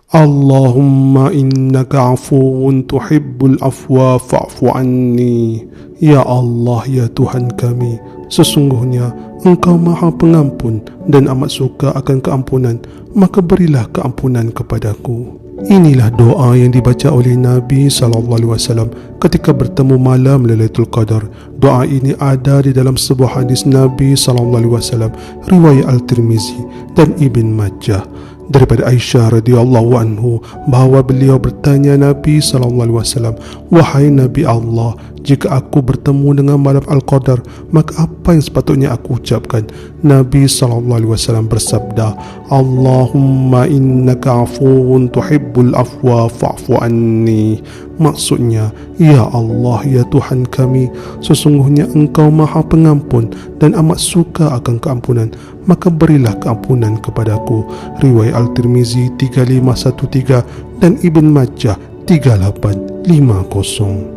Allahumma innaka afuwun tuhibbul afwa fa'fu anni. Ya Allah, ya Tuhan kami, sesungguhnya Engkau maha pengampun dan amat suka akan keampunan, maka berilah keampunan kepadaku. Inilah doa yang dibaca oleh Nabi SAW ketika bertemu malam Lailatul Qadar. Doa ini ada di dalam sebuah hadis Nabi SAW riwayat Al-Tirmizi dan Ibn Majah daripada Aisyah radhiyallahu anhu bahawa beliau bertanya Nabi SAW, "Wahai Nabi Allah, jika aku bertemu dengan malam Al-Qadar, maka apa yang sepatutnya aku ucapkan?" Nabi SAW bersabda, "Allahumma innaka afuwun tuhibbul afwa fa'fu anni." Maksudnya, ya Allah, ya Tuhan kami, sesungguhnya Engkau maha pengampun dan amat suka akan keampunan, maka berilah keampunan kepadaku. Riwayat Al-Tirmizi 3513 dan Ibn Majah 3850.